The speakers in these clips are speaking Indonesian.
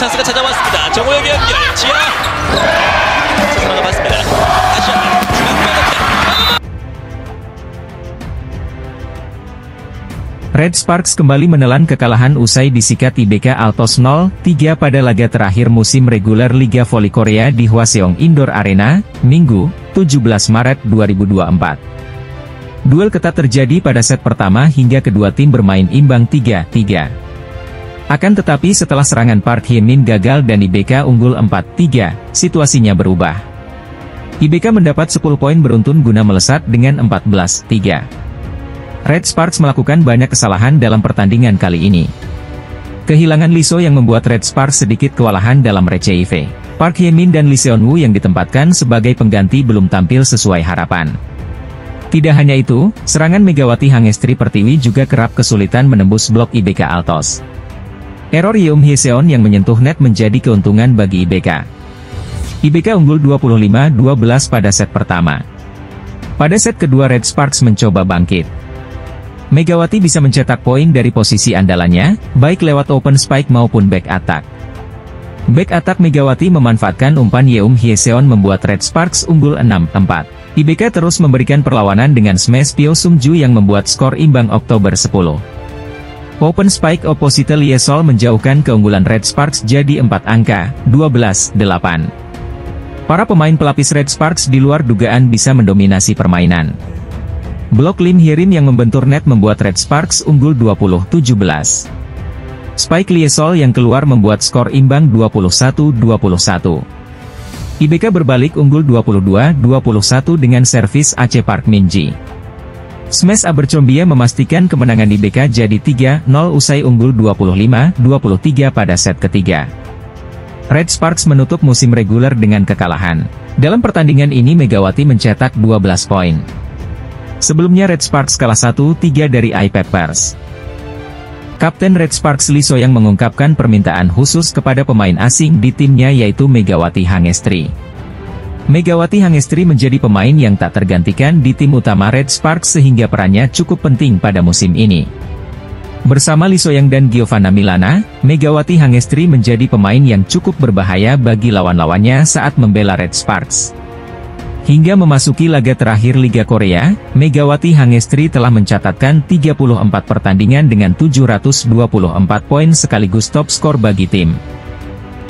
찬스가 찾아왔습니다. 정우혁의 연결 지하 스스로가 봤습니다. 다시 한번 Red Sparks kembali menelan kekalahan usai disikat IBK Altos 0-3 pada laga terakhir musim reguler Liga Voli Korea di Hwaseong Indoor Arena, Minggu, 17 Maret 2024. Duel ketat terjadi pada set pertama hingga kedua tim bermain imbang 3-3. Akan tetapi setelah serangan Park Hye-min gagal dan IBK unggul 4-3, situasinya berubah. IBK mendapat 10 poin beruntun guna melesat dengan 14-3. Red Sparks melakukan banyak kesalahan dalam pertandingan kali ini. Kehilangan Lee So yang membuat Red Sparks sedikit kewalahan dalam RCIV. Park Hye-min dan Lee Seon-woo yang ditempatkan sebagai pengganti belum tampil sesuai harapan. Tidak hanya itu, serangan Megawati Hangestri Pertiwi juga kerap kesulitan menembus blok IBK Altos. Error Yeom Hye-seon yang menyentuh net menjadi keuntungan bagi IBK. IBK unggul 25-12 pada set pertama. Pada set kedua Red Sparks mencoba bangkit. Megawati bisa mencetak poin dari posisi andalannya, baik lewat open spike maupun back attack. Back attack Megawati memanfaatkan umpan Yeom Hye-seon membuat Red Sparks unggul 6-4. IBK terus memberikan perlawanan dengan smash Pyo Sung-ju yang membuat skor imbang Oktober 10. Open spike opposite Lee Sol menjauhkan keunggulan Red Sparks jadi 4 angka, 12-8. Para pemain pelapis Red Sparks di luar dugaan bisa mendominasi permainan. Blok Lim Hye-rim yang membentur net membuat Red Sparks unggul 20-17. Spike Lee Sol yang keluar membuat skor imbang 21-21. IBK berbalik unggul 22-21 dengan servis Ace Park Min-ji. Smash Abercrombie memastikan kemenangan IBK jadi 3-0 usai unggul 25-23 pada set ketiga. Red Sparks menutup musim reguler dengan kekalahan. Dalam pertandingan ini Megawati mencetak 12 poin. Sebelumnya Red Sparks kalah 1-3 dari iPappers. Kapten Red Sparks Lee So-yang mengungkapkan permintaan khusus kepada pemain asing di timnya yaitu Megawati Hangestri. Megawati Hangestri menjadi pemain yang tak tergantikan di tim utama Red Sparks sehingga perannya cukup penting pada musim ini. Bersama Lee So-yang dan Giovanna Milana, Megawati Hangestri menjadi pemain yang cukup berbahaya bagi lawan-lawannya saat membela Red Sparks. Hingga memasuki laga terakhir Liga Korea, Megawati Hangestri telah mencatatkan 34 pertandingan dengan 724 poin sekaligus top skor bagi tim.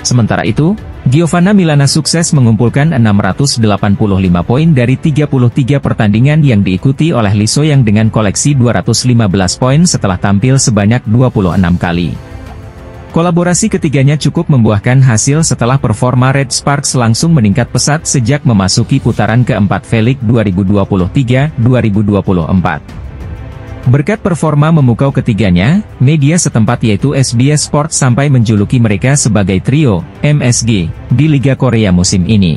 Sementara itu, Giovanna Milana sukses mengumpulkan 685 poin dari 33 pertandingan yang diikuti oleh Lee So-yang dengan koleksi 215 poin setelah tampil sebanyak 26 kali. Kolaborasi ketiganya cukup membuahkan hasil setelah performa Red Sparks langsung meningkat pesat sejak memasuki putaran keempat V-League 2023-2024. Berkat performa memukau ketiganya, media setempat yaitu SBS Sport sampai menjuluki mereka sebagai trio MSG di Liga Korea musim ini.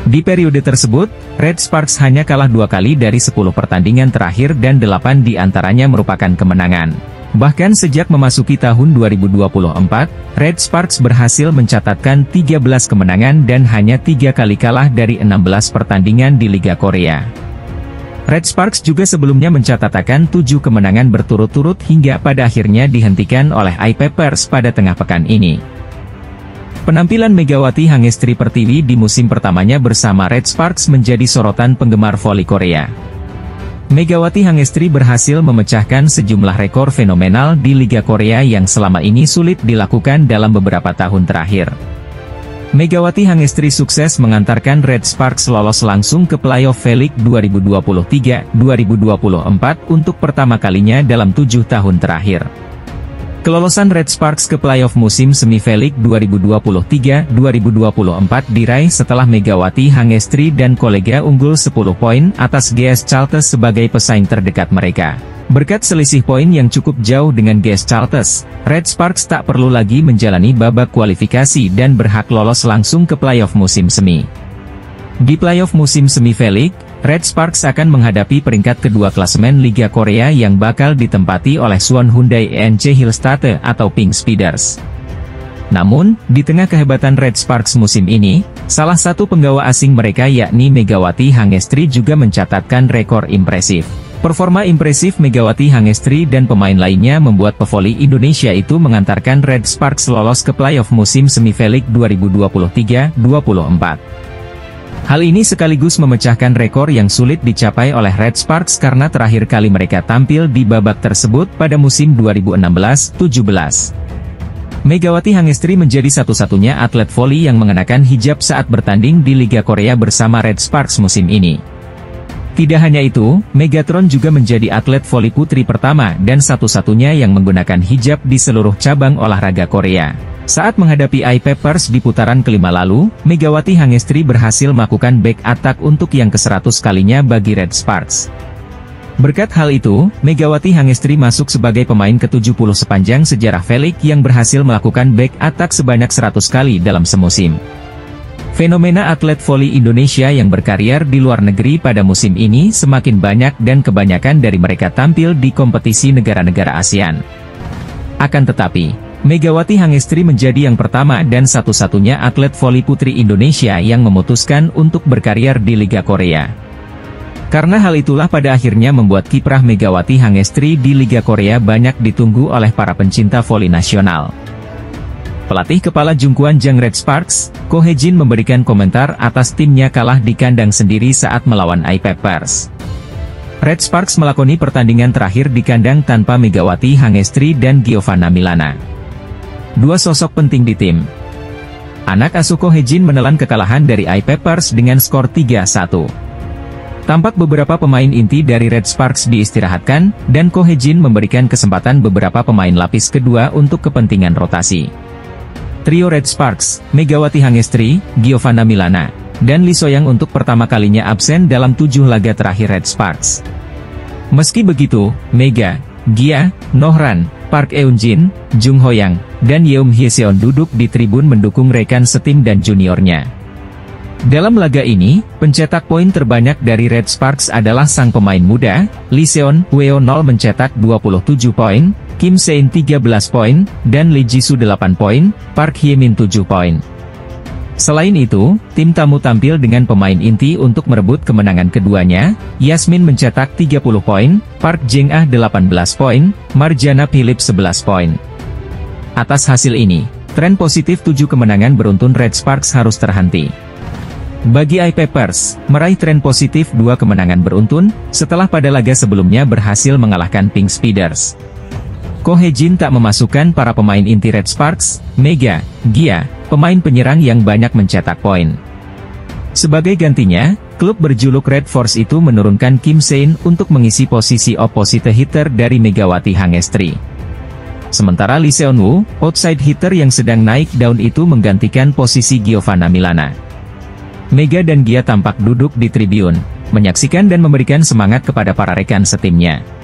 Di periode tersebut, Red Sparks hanya kalah 2 kali dari 10 pertandingan terakhir dan 8 di antaranya merupakan kemenangan. Bahkan sejak memasuki tahun 2024, Red Sparks berhasil mencatatkan 13 kemenangan dan hanya 3 kali kalah dari 16 pertandingan di Liga Korea. Red Sparks juga sebelumnya mencatatkan 7 kemenangan berturut-turut hingga pada akhirnya dihentikan oleh iPappers pada tengah pekan ini. Penampilan Megawati Hangestri Pertiwi di musim pertamanya bersama Red Sparks menjadi sorotan penggemar voli Korea. Megawati Hangestri berhasil memecahkan sejumlah rekor fenomenal di Liga Korea yang selama ini sulit dilakukan dalam beberapa tahun terakhir. Megawati Hangestri sukses mengantarkan Red Sparks lolos langsung ke playoff V-League 2023-2024 untuk pertama kalinya dalam 7 tahun terakhir. Kelolosan Red Sparks ke playoff musim semi V-League 2023-2024 diraih setelah Megawati Hangestri dan kolega unggul 10 poin atas GS Chalters sebagai pesaing terdekat mereka. Berkat selisih poin yang cukup jauh dengan GS Chalters, Red Sparks tak perlu lagi menjalani babak kualifikasi dan berhak lolos langsung ke playoff musim semi. Di playoff musim semi V-League, Red Sparks akan menghadapi peringkat kedua klasemen Liga Korea yang bakal ditempati oleh Suwon Hyundai ENC Hillstate atau Pink Speeders. Namun, di tengah kehebatan Red Sparks musim ini, salah satu penggawa asing mereka yakni Megawati Hangestri juga mencatatkan rekor impresif. Performa impresif Megawati Hangestri dan pemain lainnya membuat pevoli Indonesia itu mengantarkan Red Sparks lolos ke playoff musim semi V-League 2023-24. Hal ini sekaligus memecahkan rekor yang sulit dicapai oleh Red Sparks karena terakhir kali mereka tampil di babak tersebut pada musim 2016-17. Megawati Hangestri menjadi satu-satunya atlet voli yang mengenakan hijab saat bertanding di Liga Korea bersama Red Sparks musim ini. Tidak hanya itu, Megatron juga menjadi atlet voli putri pertama dan satu-satunya yang menggunakan hijab di seluruh cabang olahraga Korea. Saat menghadapi I-Peppers di putaran kelima lalu, Megawati Hangestri berhasil melakukan back attack untuk yang ke-100 kalinya bagi Red Sparks. Berkat hal itu, Megawati Hangestri masuk sebagai pemain ke-70 sepanjang sejarah V-League yang berhasil melakukan back attack sebanyak 100 kali dalam semusim. Fenomena atlet voli Indonesia yang berkarier di luar negeri pada musim ini semakin banyak dan kebanyakan dari mereka tampil di kompetisi negara-negara ASEAN. Akan tetapi, Megawati Hangestri menjadi yang pertama dan satu-satunya atlet voli putri Indonesia yang memutuskan untuk berkarier di Liga Korea. Karena hal itulah pada akhirnya membuat kiprah Megawati Hangestri di Liga Korea banyak ditunggu oleh para pencinta voli nasional. Pelatih kepala Jungkwon Jang Red Sparks, Ko Hye-jin memberikan komentar atas timnya kalah di kandang sendiri saat melawan I-Peppers. Red Sparks melakoni pertandingan terakhir di kandang tanpa Megawati Hangestri dan Giovanna Milana. Dua sosok penting di tim. Anak asuh Ko Hye-jin menelan kekalahan dari I-Peppers dengan skor 3-1. Tampak beberapa pemain inti dari Red Sparks diistirahatkan, dan Ko Hye-jin memberikan kesempatan beberapa pemain lapis kedua untuk kepentingan rotasi. Trio Red Sparks, Megawati Hangestri, Giovanna Milana, dan Lee Soyang untuk pertama kalinya absen dalam 7 laga terakhir Red Sparks. Meski begitu, Mega, Gia, Nohran, Park Eun-jin, Jung Ho-yang, dan Yeom Hye-seon duduk di tribun mendukung rekan setim dan juniornya. Dalam laga ini, pencetak poin terbanyak dari Red Sparks adalah sang pemain muda, Lee Seon-weo mencetak 27 poin, Kim Se-in 13 poin, dan Lee Ji-soo 8 poin, Park Hye-min 7 poin. Selain itu, tim tamu tampil dengan pemain inti untuk merebut kemenangan keduanya, Yasmin mencetak 30 poin, Park Jeng-ah 18 poin, Marjana Philip 11 poin. Atas hasil ini, tren positif 7 kemenangan beruntun Red Sparks harus terhenti. Bagi I-Peppers, meraih tren positif 2 kemenangan beruntun, setelah pada laga sebelumnya berhasil mengalahkan Pink Speeders. Ko Hye-jin tak memasukkan para pemain inti Red Sparks, Mega, Gia, pemain penyerang yang banyak mencetak poin. Sebagai gantinya, klub berjuluk Red Force itu menurunkan Kim Se-in untuk mengisi posisi opposite hitter dari Megawati Hangestri. Sementara Lee Seon-woo, outside hitter yang sedang naik daun itu menggantikan posisi Giovanna Milana. Mega dan Gia tampak duduk di tribun, menyaksikan dan memberikan semangat kepada para rekan setimnya.